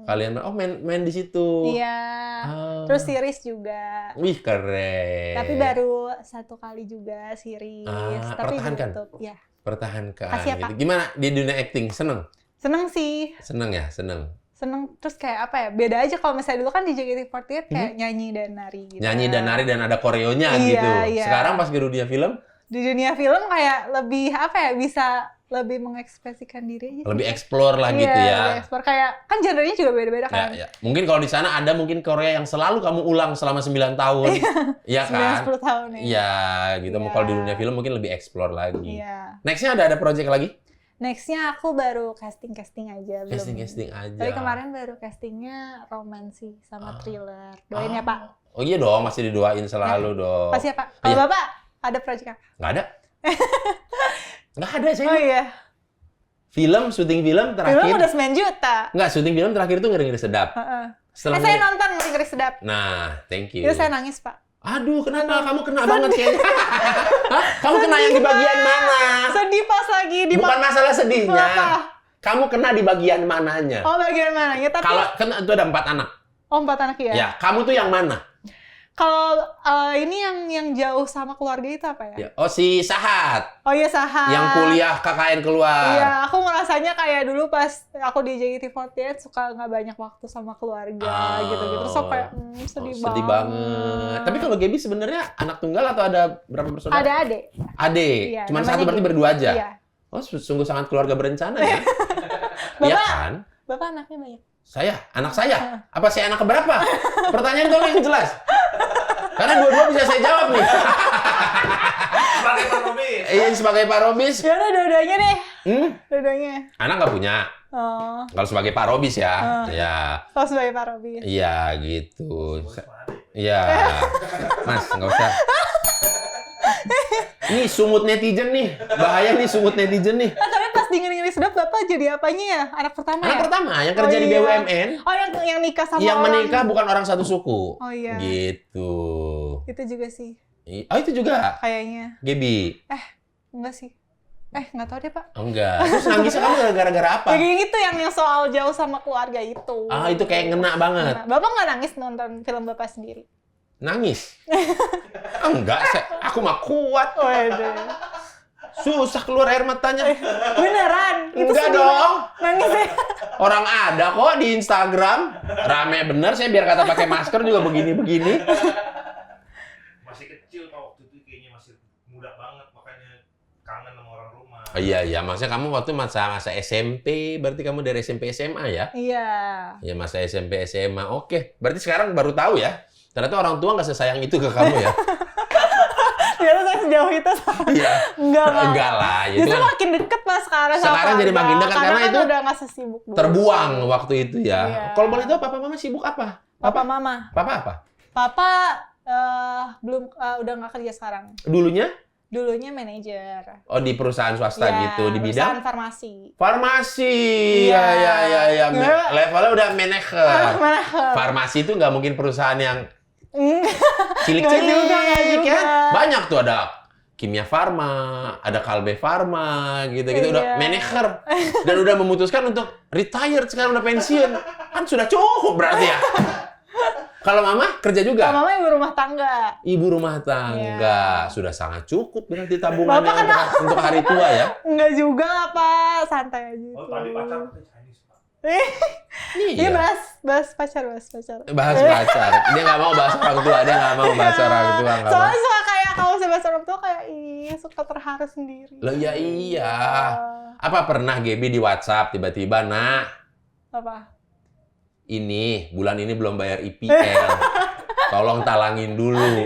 Kalian main di situ. Iya. Ah. Terus series juga. Wih, keren. Tapi baru 1 kali juga series. Tapi di pertahankan. YouTube. Ya. Pertahankan. Kasih ya, gitu. Pak. Gimana di dunia acting? Seneng? Seneng sih. Seneng ya, seneng. Seneng. Terus kayak apa ya? Beda aja kalau misalnya dulu kan di JKT48 kayak nyanyi dan nari gitu. Nyanyi dan nari dan ada koreonya Iya, gitu. iya. Sekarang pas ke dunia film, Di dunia film kayak lebih apa ya? Bisa lebih mengekspresikan diri aja. lebih explore lah gitu Iya, ya. lebih explore. Kayak kan genre-nya juga beda-beda Ya, kan. ya. Mungkin kalau di sana ada mungkin Korea yang selalu kamu ulang selama 9 tahun. Iya kan? 9-10 tahun ya. Iya, gitu. Iya. Kalau di dunia film mungkin lebih explore lagi. Iya. Nextnya ada project lagi? Next-nya aku baru casting aja. belum. Casting aja. Tapi kemarin baru castingnya romansi sama thriller. Doain ya, Pak. Oh iya dong, masih didoain selalu dong. Pasti ya, Pak. Kalau Iya. Bapak ada project apa? Nggak ada. Nggak ada saya. Oh iya. Syuting film terakhir. Film udah 9 juta. Nggak, syuting film terakhir tuh ngeri-ngeri sedap. Heeh. Setelah Saya ngeri- nonton Ngeri Sedap. Nah, thank you. Itu saya nangis, Pak. Aduh, kenapa? Kamu kena banget kayaknya. Hah? Kamu kena yang di bagian mana? Sedih pas lagi di Bukan masalah sedihnya. Apa? Kamu kena di bagian mananya? Oh, bagian mana? Ya, tapi Kalau kan itu ada 4 anak. 4 anak ya. Ya, kamu tuh yang mana? Kalau ini yang jauh sama keluarga itu apa ya? Ya. Oh, si Sahat. Oh iya, Sahat. Yang kuliah KKN keluar. Iya, aku ngerasanya kayak dulu pas aku di JKT48 suka nggak banyak waktu sama keluarga gitu-gitu. Terus aku kayak sedih banget. Tapi kalau Gaby sebenarnya anak tunggal atau ada berapa bersaudara? Ada adik. Adik. Iya, Cuman namanya satu berarti Gaby. berdua aja. Iya. Oh, sungguh sangat keluarga berencana ya. Iya kan? Bapak anaknya banyak. Anak saya. Apa saya anak keberapa? Pertanyaan dong yang jelas. Karena dua-dua bisa saya jawab nih. Sebagai Pak Robis. Iya, sebagai Pak Robis. Ya udah dua-duanya deh. Dua-duanya. Anak nggak punya. Oh, Kalau sebagai Pak Robis ya. Ya. kalau sebagai Pak Robin. Iya, gitu. Iya. Mas, nggak usah. Ini sumut netizen nih. Bahaya nih sumut netizen nih. Tapi pas dengerin sedap Bapak jadi apanya ya? Anak pertama Anak ya? pertama yang kerja di iya. BUMN. Oh, yang nikah sama Yang orang. menikah bukan orang satu suku. Oh iya. Gitu. Itu juga sih Oh, itu juga. kayaknya. Gaby. Enggak sih. Enggak tahu deh, Pak. Oh, enggak. Terus nangisnya kamu gara-gara apa? Ya kayak gitu yang soal jauh sama keluarga itu. Ah, itu kayak ngena banget. Nah, Bapak nggak nangis nonton film Bapak sendiri? Nangis? Enggak, aku mah kuat. Waduh. Susah keluar air matanya. Beneran? Itu Enggak sedih dong. banget. Nangis ya? Orang ada kok di Instagram. Rame bener, saya biar kata pakai masker juga begini-begini. Masih kecil Pak waktu itu kayaknya masih muda banget makanya kangen sama orang rumah. Oh, iya, maksudnya kamu waktu masa SMP, berarti kamu dari SMP SMA ya? Iya. Ya, masa SMP SMA. Oke, berarti sekarang baru tahu ya. Ternyata orang tua nggak sesayang itu ke kamu ya? Ternyata saya sejauh itu sama. Iya. Enggak lah. Ya, itu Justru kan makin deket Mas sekarang sama Sekarang jadi keluarga. makin dekat, karena kan itu udah nggak sesibuk dulu. terbuang waktu itu ya. Iya. Kalau boleh tahu papa mama sibuk apa? Papa Mama. Papa apa? Papa belum udah nggak kerja sekarang. Dulunya? Dulunya manajer. Oh, di perusahaan swasta Iya, gitu, di bidang perusahaan farmasi. farmasi. Iya. Ya. Nggak. Levelnya udah manajer. Mana? Farmasi itu nggak mungkin perusahaan yang Nggak cilik-cilik juga. ya. Banyak tuh, ada Kimia Farma, ada Kalbe Farma, gitu-gitu. Udah Iya. manajer. Dan udah memutuskan untuk retired, sekarang udah pensiun. Kan sudah cukup berarti ya. Kalau mama kerja juga? Mama ibu rumah tangga. Ibu rumah tangga. Sudah sangat cukup berarti tabungannya Bapak untuk hari tua ya. Enggak juga, Pak. Santai aja. Oh, tadi pacar pakai Chinese Pak. Iya, bahas pacar. Bahas pacar. Dia nggak mau bahas orang tua. Dia nggak mau bahas orang tua. Nggak mau. Soalnya suka kayak kalau saya bahas orang tua kayak suka terharu sendiri. Loh, ya iya. Apa pernah Gaby di WhatsApp tiba-tiba, nak, Apa? ini bulan ini belum bayar IPL. Tolong talangin dulu.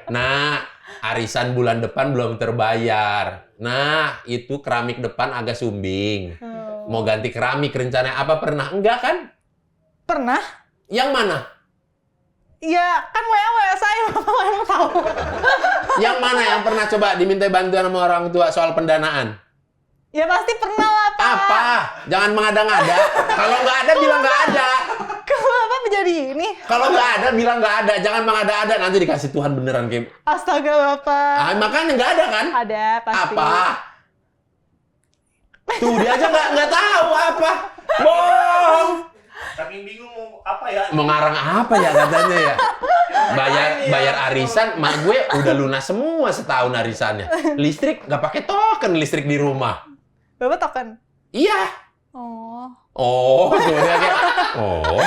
Nah, arisan bulan depan belum terbayar. Nah, itu keramik depan agak sumbing. Mau ganti keramik rencananya apa pernah? Enggak kan? Pernah? Yang mana? Iya, kan WA saya Bapak emang tahu. Yang mana yang pernah coba diminta bantuan sama orang tua soal pendanaan? Ya pasti pernah lah, Pak. Apa? Jangan mengada-ngada. Kalau nggak ada, bilang nggak ada. Kok Bapak menjadi ini? Kalau nggak ada, bilang nggak ada. Jangan mengada-ada. Nanti dikasih Tuhan beneran, Kim. Astaga, Bapak. Ah, makanya nggak ada kan? Ada, pasti. Apa? Tuh, dia aja nggak tahu apa. Bohong. Saking bingung mau apa ya? Mau ngarang apa ya katanya ya? Bayar arisan, mak gue udah lunas semua setahun arisannya. Listrik nggak pakai token listrik di rumah. Bapak token? Iya. Oh. Tuh dia kayak,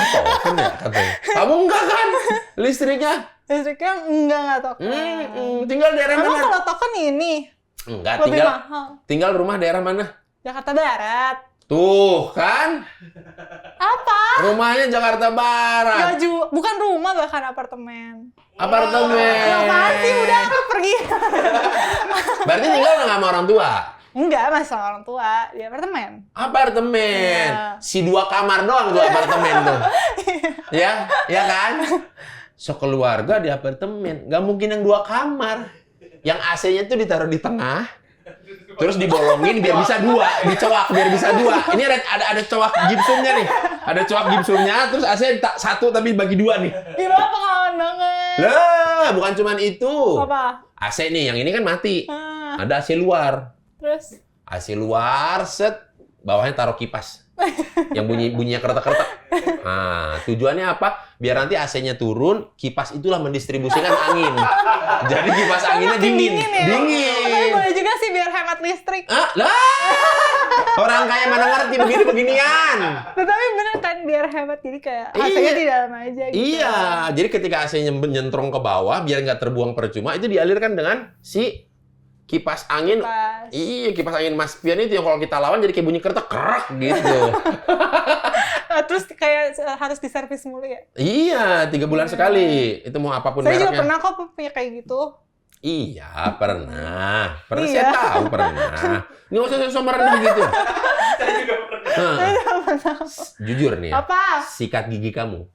token ya katanya. Kamu enggak kan? Listriknya? Listriknya enggak token. Tinggal daerah Emang mana? kalau token ini Enggak, lebih tinggal mahal. tinggal rumah daerah mana? Jakarta Barat. Tuh, kan? Apa? Rumahnya Jakarta Barat. Bukan rumah, bahkan apartemen. Apartemen. Apaan sih? Udah, aku pergi. Berarti tinggal nggak sama orang tua? Enggak, masalah orang tua. Di apartemen. Apartemen. Iya. Si 2 kamar doang tuh apartemen tuh. Ya kan? Sekeluarga di apartemen. Nggak mungkin yang 2 kamar. Yang AC-nya tuh ditaruh di tengah. Terus dibolongin biar bisa 2. Dicowak biar bisa 2. Ini ada cowak gipsumnya nih. Ada cowak gipsumnya. Terus AC tak 1 tapi bagi 2 nih. Gimana pengalaman banget? Lah, bukan cuman itu. Apa? AC nih, yang ini kan mati. Ah, Ada AC luar. terus? AC luar, set. bawahnya taruh kipas. Yang bunyinya keretak-keretak. Nah, tujuannya apa? Biar nanti AC-nya turun, kipas itulah mendistribusikan angin. Jadi kipas anginnya dingin. ya? Tapi boleh juga sih biar hemat listrik. Ah, lah. Orang kaya mana ngerti beginian. Tapi bener kan biar hemat, jadi kayak Iya. AC-nya di dalam aja gitu. Iya, jadi ketika AC-nya nyentrong ke bawah, biar nggak terbuang percuma, itu dialirkan dengan si kipas angin. Pas. Iya, kipas angin Mas Pian itu yang kalau kita lawan jadi kayak bunyi keretak kerak gitu. Terus kayak harus diservis mulu ya. Iya, 3 bulan sekali. Itu mau apapun Saya juga mereknya. pernah kok punya kayak gitu. Iya, pernah. Pernah, Iya. saya tahu pernah. Nggak usah sosok merendah gitu. Saya juga pernah. Nah, jujur nih ya, Apa? sikat gigi kamu.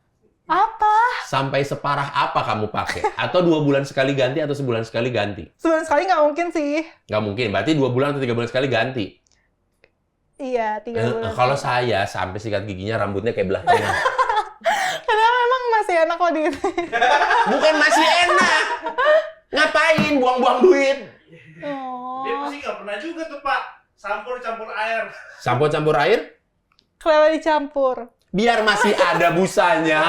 Apa? Sampai separah apa kamu pakai? Atau 2 bulan sekali ganti atau sebulan sekali ganti? Sebulan sekali nggak mungkin sih. Nggak mungkin, berarti 2 bulan atau 3 bulan sekali ganti. Iya, 3 bulan. Kalau saya sampai sikat giginya rambutnya kayak belah tengah. Karena memang masih enak kok di Bukan masih enak. Ngapain buang-buang duit? Oh. Dia pasti nggak pernah juga tuh Pak. Sampo campur air. Sampo campur air? Kenapa dicampur? Biar masih ada busanya.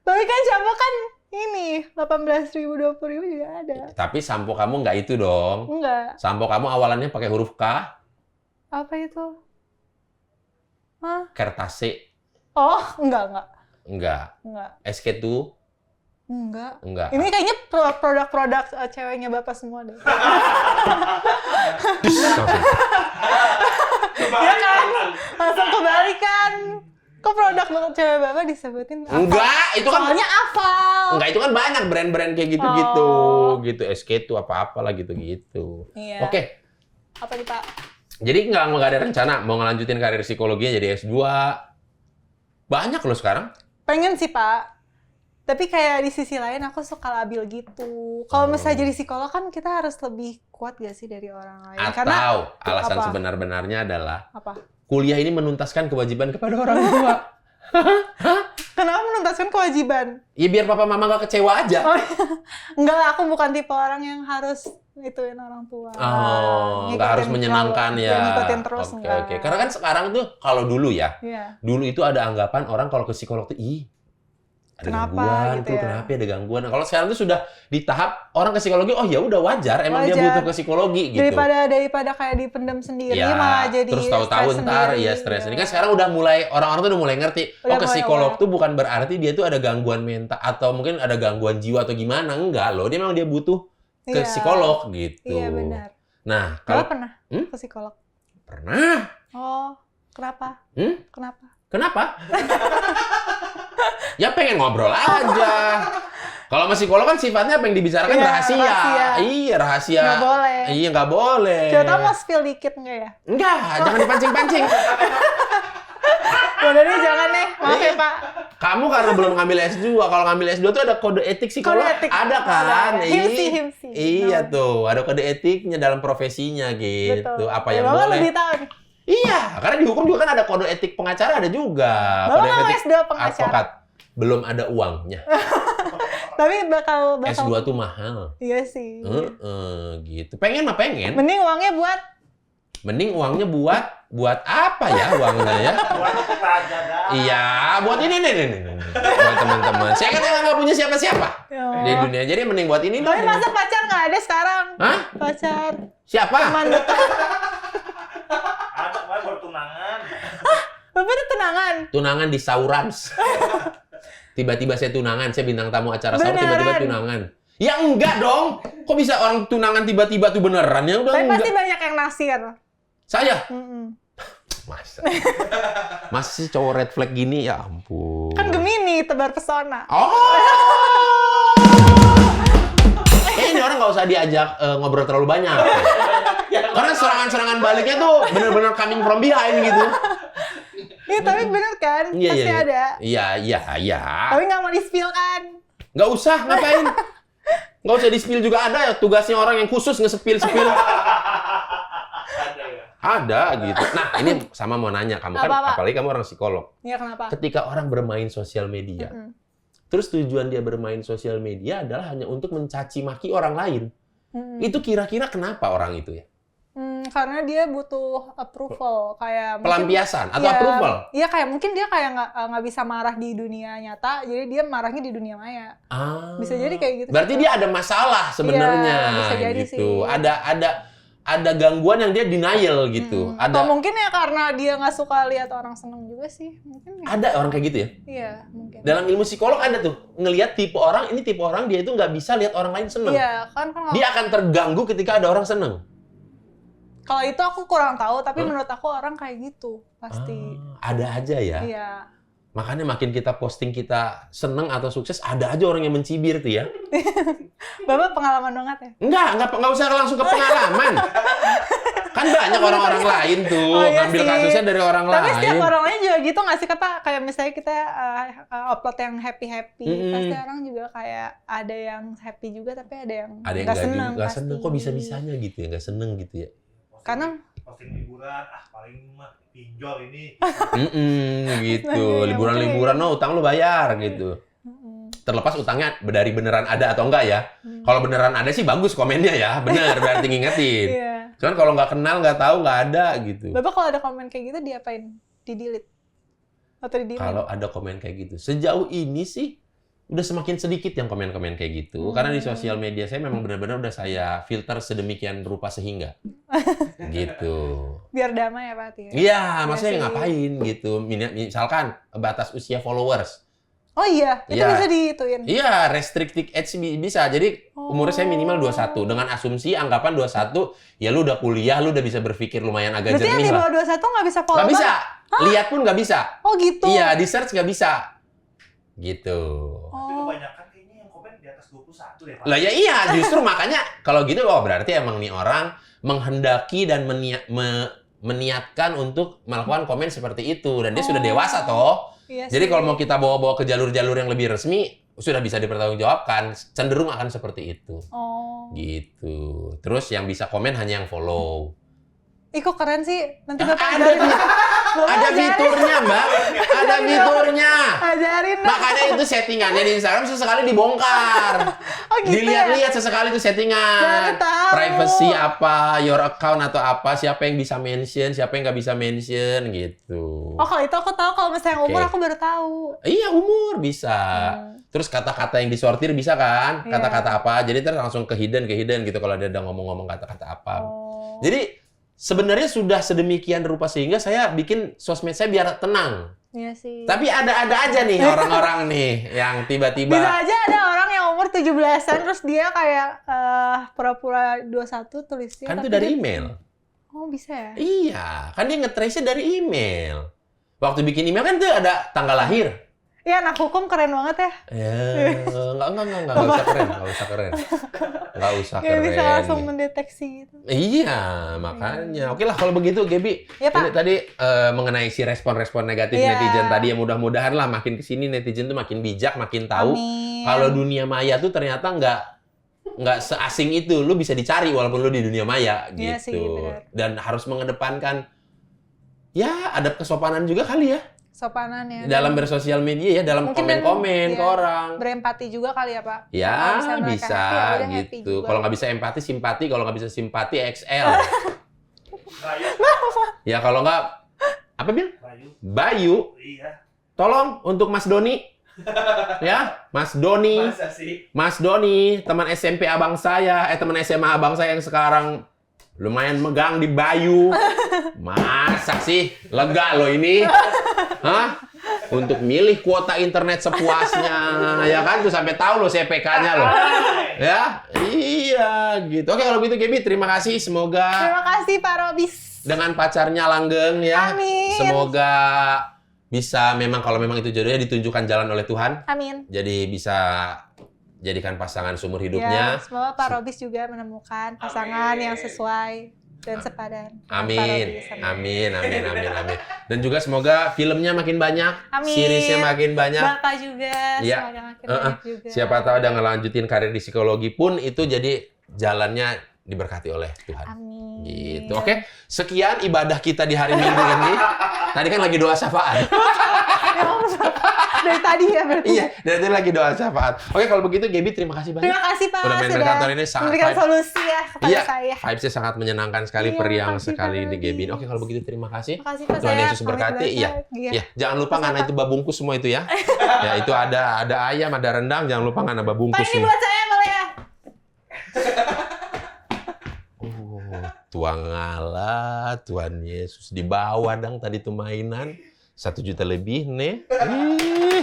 Tapi kan shampoo kan ini 18.000, 20.000 juga ada. Tapi sampo kamu nggak itu dong. Enggak. Sampo kamu awalannya pakai huruf K, Apa itu? Hah? Kertase. Oh, enggak. Enggak. SK2? Enggak. Enggak. Ini kayaknya produk-produk ceweknya Bapak semua deh. Ya kan? Langsung kebalikan. Kok produk cewek Bapak disebutin apa? Enggak, itu kan Soalnya hafal. enggak, itu kan banyak brand-brand kayak gitu-gitu. Oh. Gitu, SK2 apa-apalah gitu-gitu. Iya. Oke. Apa nih, Pak? Jadi nggak ada rencana mau ngelanjutin karir psikologinya jadi S2. Banyak loh sekarang. Pengen sih, Pak. Tapi kayak di sisi lain aku suka labil gitu. Kalau misalnya jadi psikolog kan kita harus lebih kuat gak sih dari orang lain? Atau alasan apa? sebenar-benarnya adalah Apa? kuliah ini menuntaskan kewajiban kepada orang tua. Kenapa menuntaskan kewajiban? Ya biar papa mama gak kecewa aja. Oh, enggak lah, aku bukan tipe orang yang harus ituin orang tua. Oh, nggak harus Ngikutin menyenangkan terlalu- ya. ngikutin terus Oke, enggak. oke. Karena kan sekarang tuh kalau dulu ya, Iya. dulu itu ada anggapan orang kalau ke psikolog tuh, ih, ada Kenapa gangguan gitu tuh, ya? kenapa ada gangguan. Nah, kalau sekarang tuh sudah di tahap orang ke psikologi, oh ya udah wajar, emang dia Wajar. butuh ke psikologi gitu. Daripada kayak dipendam sendiri Ya, malah jadi terus tahu-tahu stres ntar sendiri. ya stres. Ini Iya. kan sekarang udah mulai orang-orang tuh udah mulai ngerti. Udah Oh, ke mulai psikolog aware. tuh bukan berarti dia tuh ada gangguan mental atau mungkin ada gangguan jiwa atau gimana. Enggak loh, dia memang dia butuh ke Iya. psikolog gitu. Iya benar. Nah, Bapak kalau pernah Hmm? ke psikolog? pernah. Oh, kenapa? Hmm? Kenapa? Kenapa? Ya pengen ngobrol aja. Kalau sama psikolog kan sifatnya apa yang dibicarakan Iya, rahasia. rahasia. Iya, rahasia. Nggak boleh. Iya, nggak boleh. Coba tahu mau spill dikit nggak ya? Enggak, jangan dipancing-pancing. Udah deh, jangan deh. Maaf ya, Pak. Kamu karena belum ngambil S2. Kalau ngambil S2 tuh ada kode etik psikolog. Kode etik. Ada kan? Ada. Himsi. Iya Nah. tuh, ada kode etiknya dalam profesinya gitu. Betul. Apa Ya, yang Bapak boleh? lebih tahu nih. Iya, karena di hukum juga kan ada kode etik pengacara ada juga. Bapak Kode mau etik S2 pengacara. advokat. Belum ada uangnya. Tapi bakal S2 tuh mahal. Iya sih. Gitu. Pengen mah pengen. Mending uangnya buat Mending uangnya buat apa ya uangnya ya? Buat kita aja dah. Iya, buat ini nih. Buat teman-teman. Saya kan emang nggak punya siapa-siapa di dunia. Jadi mending buat ini Tapi dong. masa pacar nggak ada sekarang? Hah? Pacar, Siapa? teman dekat. Ada kemarin baru tunangan. Bapak ada tunangan? Tunangan di Saurans. Tiba-tiba saya tunangan, saya bintang tamu acara sahur, Beneran? tiba-tiba tunangan. Ya enggak dong. Kok bisa orang tunangan tiba-tiba tuh beneran? Ya udah Tapi enggak. pasti banyak yang naksir. Saya? Mm-mm. Masa? Masa sih cowok red flag gini? Ya ampun. Kan Gemini, tebar pesona. Oh. Ini orang nggak usah diajak ngobrol terlalu banyak. Karena serangan-serangan baliknya tuh bener-bener coming from behind gitu. Iya, tapi bener kan? Iya, Pasti iya, iya. ada. Iya. Tapi nggak mau di-spill kan? Nggak usah, ngapain? Nggak usah di-spill juga ada ya. Tugasnya orang yang khusus nge-spill. Ada ya. Ada gitu. Nah, ini sama mau nanya kamu kan, Apa-apa? apalagi kamu orang psikolog. Iya, kenapa? Ketika orang bermain sosial media, Mm-mm. terus tujuan dia bermain sosial media adalah hanya untuk mencaci maki orang lain. Mm-mm. Itu kira-kira kenapa orang itu ya? Karena dia butuh approval, kayak mungkin- Pelampiasan atau Iya, approval? Iya, kayak mungkin dia kayak nggak bisa marah di dunia nyata, jadi dia marahnya di dunia maya. Bisa jadi kayak gitu. Berarti dia ada masalah sebenarnya Iya, bisa jadi gitu. sih. Ada gangguan yang dia denial gitu. Atau Ada mungkin ya karena dia nggak suka lihat orang seneng juga sih, mungkin. Ya. ada orang kayak gitu ya. Iya, mungkin. Dalam ilmu psikolog ada tuh ngelihat tipe orang dia itu nggak bisa lihat orang lain seneng. Iya, kan kalau Dia akan terganggu ketika ada orang seneng. kalau itu aku kurang tahu, tapi menurut aku orang kayak gitu pasti. Ada aja ya. Iya. Makanya makin kita posting kita seneng atau sukses, ada aja orang yang mencibir tuh ya. Bapak pengalaman banget ya? Enggak usah langsung ke pengalaman. Kan banyak orang-orang lain tuh Oh, iya ngambil sih. kasusnya dari orang Tapi lain. setiap orang lain juga gitu nggak sih, Kak? Kayak misalnya kita upload yang happy-happy, pasti orang juga kayak ada yang happy juga, tapi ada yang nggak seneng. nggak seneng. pasti. Kok bisa-bisanya gitu ya, nggak seneng gitu ya. Karena posting liburan, paling mah pinjol ini. Gitu. Nah, iya, Liburan-liburan, no utang lu bayar gitu. Terlepas utangnya dari beneran ada atau enggak ya. Kalau beneran ada sih bagus komennya ya, bener berarti ngingetin. Iya. Cuman kalau nggak kenal, nggak tahu, nggak ada gitu. Bapak kalau ada komen kayak gitu diapain? Di-delete? Atau di-delete? Kalau ada komen kayak gitu, sejauh ini sih udah semakin sedikit yang komen-komen kayak gitu. Karena di sosial media saya memang benar-benar udah saya filter sedemikian rupa sehingga gitu. Biar damai ya, Pak? Ya? Iya, maksudnya sih. ngapain gitu. Misalkan batas usia followers. Oh iya, itu Iya. bisa dihituin. Iya, restricted age bisa. Jadi umur saya minimal 21 dengan asumsi anggapan 21 ya lu udah kuliah, lu udah bisa berfir lumayan agak Berarti yang jernih di lah. bawah 21 nggak bisa follow? Nggak bisa. Bang? Lihat pun nggak bisa. Oh gitu? Iya, di search nggak bisa. Gitu. Tapi Oh. kebanyakan kayaknya yang komen di atas 21 deh, Pak. Lah ya iya, justru makanya kalau gitu berarti emang nih orang menghendaki dan meniatkan untuk melakukan komen seperti itu dan dia sudah dewasa toh. Iya Jadi sih. kalau mau kita bawa-bawa ke jalur-jalur yang lebih resmi sudah bisa dipertanggungjawabkan, cenderung akan seperti itu. Oh. Gitu. Terus yang bisa komen hanya yang follow. Ih, kok keren sih. Nanti Ah, Bapak ada ajarin. nih. Bapak Ada ajarin. fiturnya, Mbak. Ada fiturnya. Ajarin dong. Makanya itu settingannya di Instagram sesekali dibongkar. Oh gitu ya? Dilihat-lihat sesekali itu settingan. Baru tahu. Privacy apa, your account atau apa, siapa yang bisa mention, siapa yang nggak bisa mention gitu. Oh, kalau itu aku tahu. Kalau misalnya umur Oke. aku baru tahu. Iya, umur bisa. Terus kata-kata yang disortir bisa kan? Iya. Kata-kata apa? Jadi terus langsung ke hidden gitu kalau dia udah ngomong-ngomong kata-kata apa. Oh. Jadi sebenarnya sudah sedemikian rupa sehingga saya bikin sosmed saya biar tenang. Iya sih. Tapi ada-ada aja nih orang-orang nih yang tiba-tiba Bisa aja ada orang yang umur 17-an terus dia kayak pura-pura 21 tulisnya. kan itu tapi dari dia- email. Oh, bisa ya? Iya, kan dia nge-trace-nya dari email. Waktu bikin email kan tuh ada tanggal lahir. Iya, anak hukum keren banget ya. Ya, enggak usah keren. Nggak usah Kayak keren. bisa langsung mendeteksi gitu. Iya, makanya. Oke lah kalau begitu, Gaby. Ya, Pak. Ini tadi mengenai si respon-respon negatif Iya. netizen tadi ya mudah-mudahan lah makin kesini netizen tuh makin bijak, makin tahu Amin. kalau dunia maya tuh ternyata nggak seasing itu. Lu bisa dicari walaupun lu di dunia maya gitu. Iya sih, benar. Dan harus mengedepankan ya adab kesopanan juga kali ya Sopanan ya. dalam bersosial media ya, dalam Mungkin komen-komen dan- ke iya. orang. Berempati juga kali ya, Pak. Ya Kalau misalnya mereka bisa happy, ya udah happy gitu. juga. Kalau nggak bisa empati, simpati. Kalau nggak bisa simpati, XL. Rayu, Ya kalau nggak apa Bil? Rayu. Bayu, Iya. tolong untuk Mas Doni. Ya, Mas Doni. Masa sih? Mas Doni, teman SMP abang saya, teman SMA abang saya yang sekarang lumayan megang di Bayu. Masa sih? Lega loh ini. Hah? Untuk milih kuota internet sepuasnya. Ya kan? Tuh sampai tahu loh CPK-nya loh. Ya? Iya, gitu. Oke, kalau gitu Gaby, terima kasih. Semoga Terima kasih, Pak Robis. dengan pacarnya langgeng ya. Amin. Semoga bisa memang kalau memang itu jodohnya ditunjukkan jalan oleh Tuhan. Amin. Jadi bisa jadikan pasangan seumur Ya, hidupnya. semoga Pak Robis juga menemukan pasangan yang sesuai dan sepadan. dengan Pak Amin. Robis. Amin. Dan juga semoga filmnya makin banyak, Amin. seriesnya makin banyak. Bapak juga, Iya. semoga makin banyak juga. Siapa tahu ada ngelanjutin karir di psikologi pun itu jadi jalannya diberkati oleh Tuhan. Amin. Gitu. Oke, sekian ibadah kita di hari Minggu ini. Tadi kan lagi doa syafaat. Dari tadi ya berarti. Iya, dari tadi lagi doa syafaat. Oke, kalau begitu Gaby terima kasih banyak. Terima kasih Pak Udah main dari kantor ini sangat memberikan vibes. solusi ya kepada Iya, saya. vibes-nya sangat menyenangkan sekali, Iya, periang makasih, sekali Pak di Gaby. Rudi. Oke, kalau begitu terima kasih. Makasih Pak, Tuhan saya Yesus berkati. pamit Iya. dulu. Ya, jangan lupa Makasih, ngana Pak. itu babungkus semua itu ya. Ya, itu ada ayam, ada rendang, jangan lupa ngana Pak babungkus. ini buat saya boleh ya? Oh, Tuhan Allah, Tuhan Yesus dibawa dong tadi tuh mainan 1 juta lebih nih. Ih.